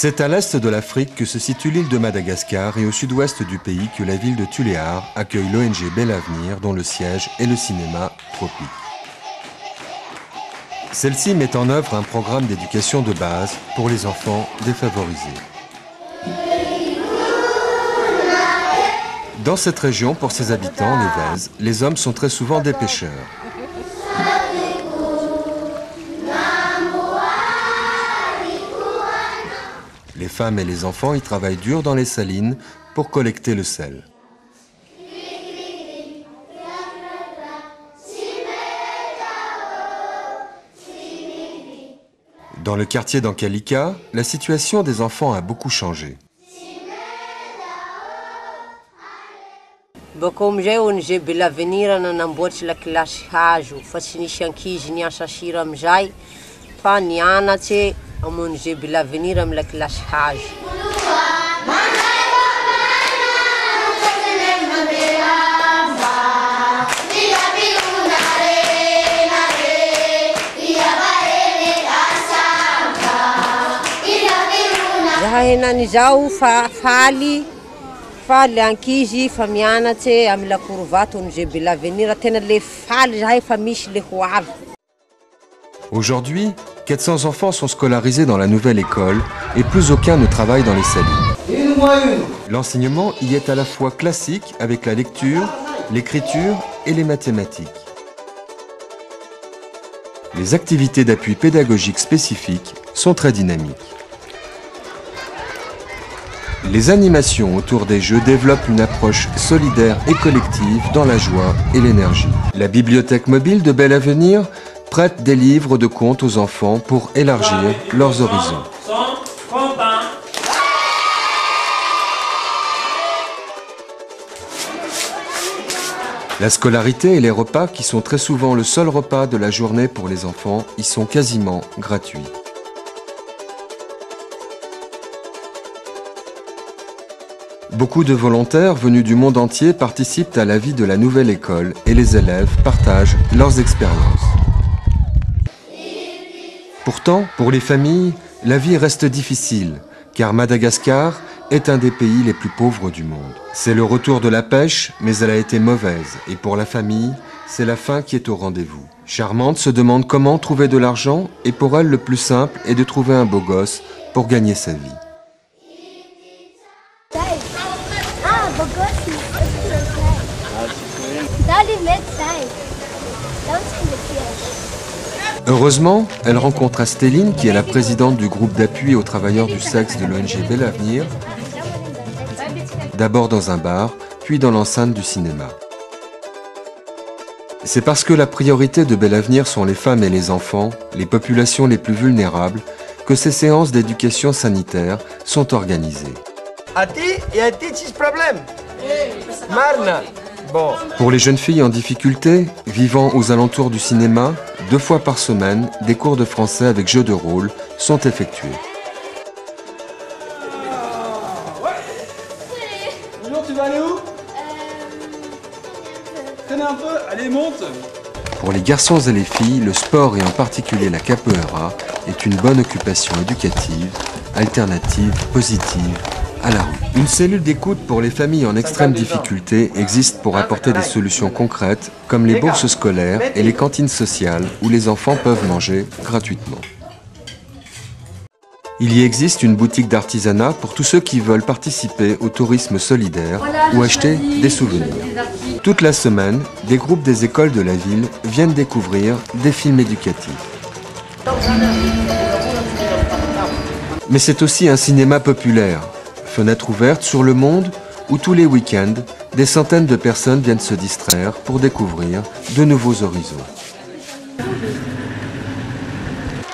C'est à l'est de l'Afrique que se situe l'île de Madagascar et au sud-ouest du pays que la ville de Tuléar accueille l'ONG Bel Avenir dont le siège est le cinéma Tropique. Celle-ci met en œuvre un programme d'éducation de base pour les enfants défavorisés. Dans cette région, pour ses habitants, les Vèzes, les hommes sont très souvent des pêcheurs. Les femmes et les enfants y travaillent dur dans les salines pour collecter le sel. Dans le quartier d'Ankalika, la situation des enfants a beaucoup changé. Bakomizay ONG Bel Avenir nanamboatra lakilasy hazo fa tsy nisy ankizy niasa sira amizay fa nianatsy am ONG Bel Avenir am lakilasy hazo. Zahay henany zao fa faly ankizy fa mianatsy am lakorovate ONG Bel Avenir tena le faly zahay fa misy le hoavy. Aujourd'hui, 400 enfants sont scolarisés dans la nouvelle école et plus aucun ne travaille dans les salines. L'enseignement y est à la fois classique avec la lecture, l'écriture et les mathématiques. Les activités d'appui pédagogique spécifiques sont très dynamiques. Les animations autour des jeux développent une approche solidaire et collective dans la joie et l'énergie. La bibliothèque mobile de Bel Avenir prête des livres de contes aux enfants pour élargir leurs horizons. La scolarité et les repas, qui sont très souvent le seul repas de la journée pour les enfants, y sont quasiment gratuits. Beaucoup de volontaires venus du monde entier participent à la vie de la nouvelle école et les élèves partagent leurs expériences. Pourtant, pour les familles, la vie reste difficile, car Madagascar est un des pays les plus pauvres du monde. C'est le retour de la pêche, mais elle a été mauvaise, et pour la famille, c'est la faim qui est au rendez-vous. Charmante se demande comment trouver de l'argent, et pour elle, le plus simple est de trouver un beau gosse pour gagner sa vie. Heureusement, elle rencontre Astéline, qui est la présidente du groupe d'appui aux travailleurs du sexe de l'ONG Bel Avenir, d'abord dans un bar, puis dans l'enceinte du cinéma. C'est parce que la priorité de Bel Avenir sont les femmes et les enfants, les populations les plus vulnérables, que ces séances d'éducation sanitaire sont organisées. Pour les jeunes filles en difficulté, vivant aux alentours du cinéma, 2 fois par semaine, des cours de français avec jeux de rôle sont effectués. Bonjour, tu vas aller où? Traîne un peu, allez, monte. Pour les garçons et les filles, le sport et en particulier la capoeira est une bonne occupation éducative, alternative, positive à la rue. Une cellule d'écoute pour les familles en extrême difficulté existe pour apporter des solutions concrètes comme les bourses scolaires et les cantines sociales où les enfants peuvent manger gratuitement. Il y existe une boutique d'artisanat pour tous ceux qui veulent participer au tourisme solidaire ou acheter des souvenirs. Toute la semaine, des groupes des écoles de la ville viennent découvrir des films éducatifs. Mais c'est aussi un cinéma populaire, fenêtre ouverte sur le monde où tous les week-ends, des centaines de personnes viennent se distraire pour découvrir de nouveaux horizons.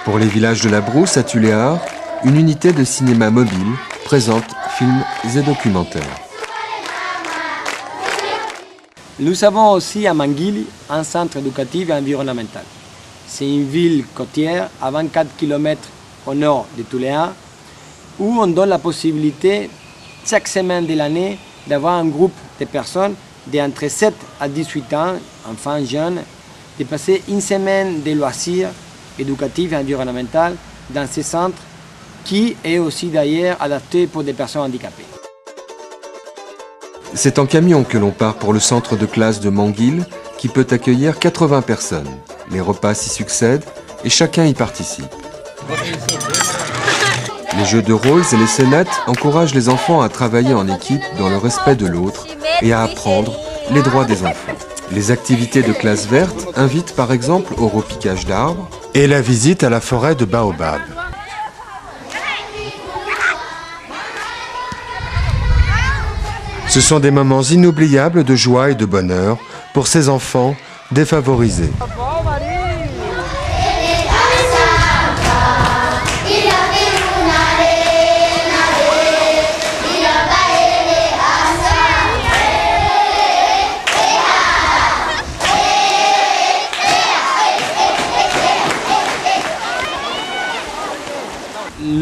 Pour les villages de la Brousse à Tuléar, une unité de cinéma mobile présente films et documentaires. Nous avons aussi à Manguili un centre éducatif et environnemental. C'est une ville côtière à 24 km au nord de Tuléar où on donne la possibilité chaque semaine de l'année d'avoir un groupe de personnes d'entre 7 à 18 ans, enfants jeunes, de passer une semaine de loisirs éducatifs et environnementaux dans ces centres qui est aussi d'ailleurs adapté pour des personnes handicapées. C'est en camion que l'on part pour le centre de classe de Manguil, qui peut accueillir 80 personnes. Les repas s'y succèdent et chacun y participe. Les jeux de rôles et les scénettes encouragent les enfants à travailler en équipe dans le respect de l'autre et à apprendre les droits des enfants. Les activités de classe verte invitent par exemple au repiquage d'arbres et la visite à la forêt de Baobab. Ce sont des moments inoubliables de joie et de bonheur pour ces enfants défavorisés.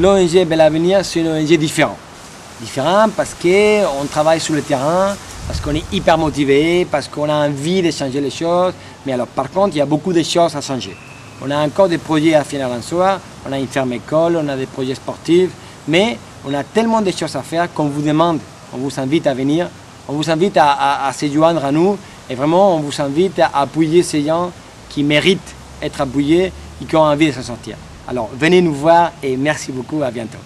L'ONG Bel Avenir, c'est une ONG différente. Différent parce qu'on travaille sur le terrain, parce qu'on est hyper motivé, parce qu'on a envie de changer les choses. Mais alors, par contre, il y a beaucoup de choses à changer. On a encore des projets à finir en soi, on a une ferme école, on a des projets sportifs, mais on a tellement de choses à faire qu'on vous demande, on vous invite à venir, on vous invite à se joindre à nous, et vraiment, on vous invite à appuyer ces gens qui méritent d'être appuyés et qui ont envie de s'en sortir. Alors, venez nous voir et merci beaucoup, à bientôt.